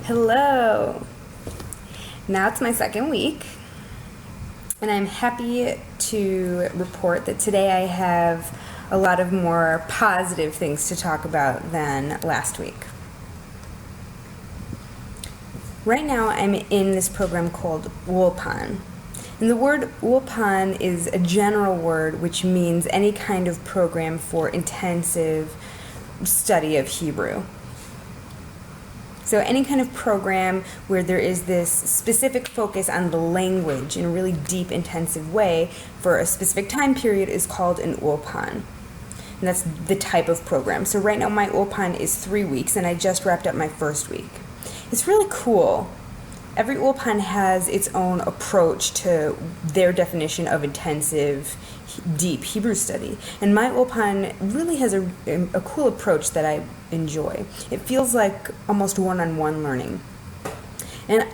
Hello! Now it's my second week, and I'm happy to report that today I have a lot of more positive things to talk about than last week. Right now I'm in this program called ULPAN. And the word ULPAN is a general word which means any kind of program for intensive study of Hebrew. So any kind of program where there is this specific focus on the language in a really deep, intensive way for a specific time period is called an ULPAN. And that's the type of program. So right now my ULPAN is 3 weeks, and I just wrapped up my first week. It's really cool. Every ULPAN has its own approach to their definition of intensive, deep Hebrew study. And my ULPAN really has a cool approach that I enjoy. It feels like almost one-on-one learning. And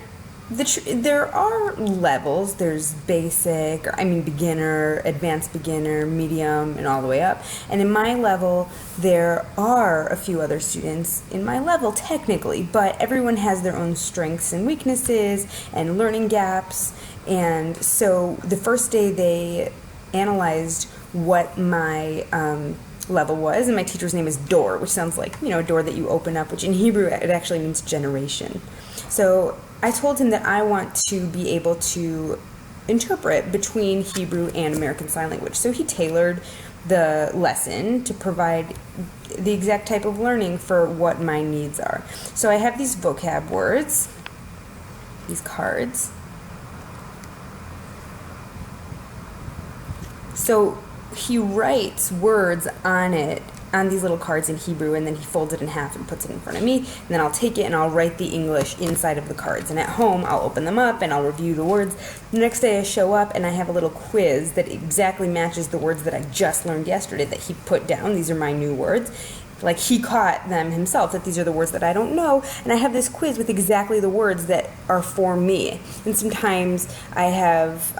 there are levels. There's basic, beginner, advanced beginner, medium, and all the way up. And in my level, there are a few other students in my level technically, but everyone has their own strengths and weaknesses and learning gaps. And so the first day they analyzed what my level was, and my teacher's name is Dor, which sounds like, a door that you open up, which in Hebrew it actually means generation. So I told him that I want to be able to interpret between Hebrew and American Sign Language. So he tailored the lesson to provide the exact type of learning for what my needs are. So I have these vocab words, these cards. So he writes words on these little cards in Hebrew, and then he folds it in half and puts it in front of me, and then I'll take it and I'll write the English inside of the cards. And at home, I'll open them up and I'll review the words. The next day I show up and I have a little quiz that exactly matches the words that I just learned yesterday that he put down. These are my new words. Like he caught them himself, that these are the words that I don't know, and I have this quiz with exactly the words that are for me. And sometimes I have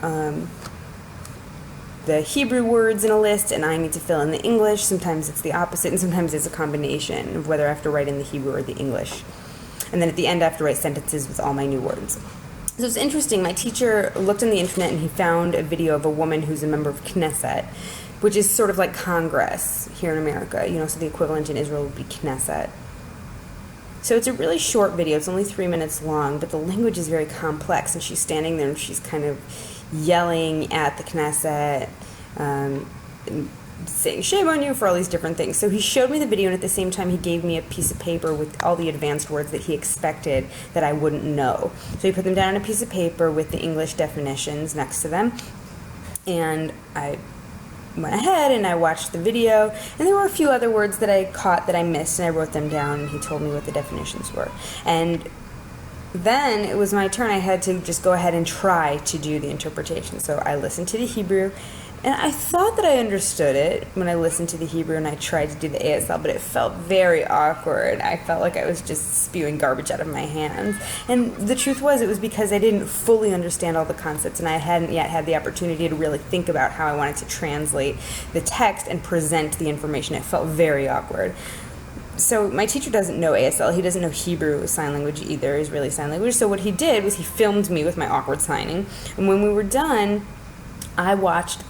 the Hebrew words in a list, and I need to fill in the English. Sometimes it's the opposite, and sometimes it's a combination of whether I have to write in the Hebrew or the English. And then at the end, I have to write sentences with all my new words. So it's interesting. My teacher looked on the internet, and he found a video of a woman who's a member of Knesset, which is sort of like Congress here in America. So the equivalent in Israel would be Knesset. So it's a really short video. It's only 3 minutes long, but the language is very complex, and she's standing there, and she's kind of yelling at the Knesset, saying shame on you for all these different things. So he showed me the video, and at the same time he gave me a piece of paper with all the advanced words that he expected that I wouldn't know. So he put them down on a piece of paper with the English definitions next to them, and I went ahead and I watched the video, and there were a few other words that I caught that I missed, and I wrote them down, and he told me what the definitions were. And then it was my turn. I had to just go ahead and try to do the interpretation. So I listened to the Hebrew, and I thought that I understood it when I listened to the Hebrew and I tried to do the ASL, but it felt very awkward. I felt like I was just spewing garbage out of my hands. And the truth was, it was because I didn't fully understand all the concepts, and I hadn't yet had the opportunity to really think about how I wanted to translate the text and present the information. It felt very awkward. So my teacher doesn't know ASL. He doesn't know Hebrew Sign Language either, Israeli Sign Language. So what he did was he filmed me with my awkward signing. And when we were done, I watched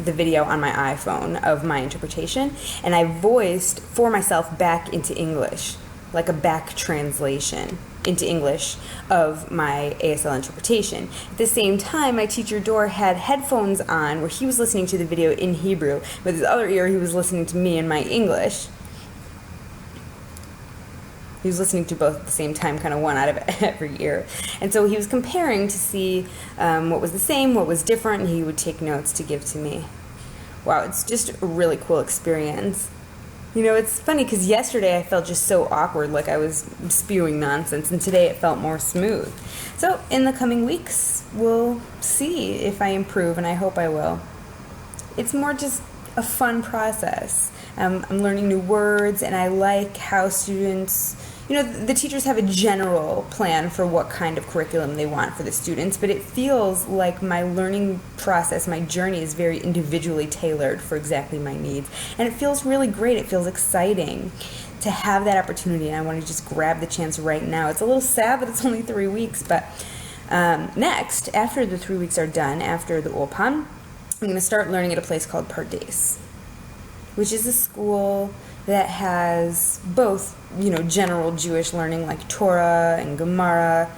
the video on my iPhone of my interpretation, and I voiced for myself back into English, like a back translation into English of my ASL interpretation. At the same time, my teacher Dor had headphones on where he was listening to the video in Hebrew. With his other ear, he was listening to me in my English. He was listening to both at the same time, kind of one out of every ear. And so he was comparing to see what was the same, what was different, and he would take notes to give to me. Wow, it's just a really cool experience. It's funny because yesterday I felt just so awkward, like I was spewing nonsense, and today it felt more smooth. So in the coming weeks, we'll see if I improve, and I hope I will. It's more just a fun process. I'm learning new words, and I like how students, the teachers have a general plan for what kind of curriculum they want for the students, but it feels like my learning process, my journey is very individually tailored for exactly my needs. And it feels really great. It feels exciting to have that opportunity, and I want to just grab the chance right now. It's a little sad that it's only 3 weeks, but next, after the 3 weeks are done, after the ULPAN, I'm going to start learning at a place called Pardes, which is a school that has both, general Jewish learning like Torah and Gemara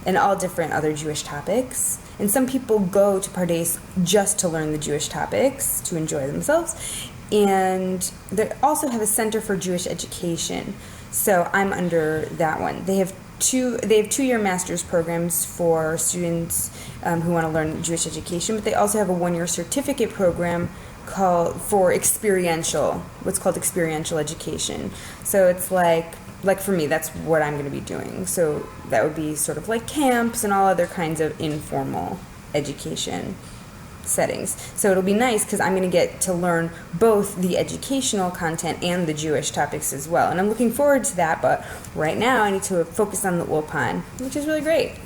and all different other Jewish topics. And some people go to Pardes just to learn the Jewish topics, to enjoy themselves. And they also have a Center for Jewish Education. So I'm under that one. They have 2-year master's programs for students who want to learn Jewish education, but they also have a 1-year certificate program for what's called experiential education. So it's like for me, that's what I'm going to be doing. So that would be sort of like camps and all other kinds of informal education settings. So it'll be nice because I'm going to get to learn both the educational content and the Jewish topics as well. And I'm looking forward to that, but right now I need to focus on the ULPAN, which is really great.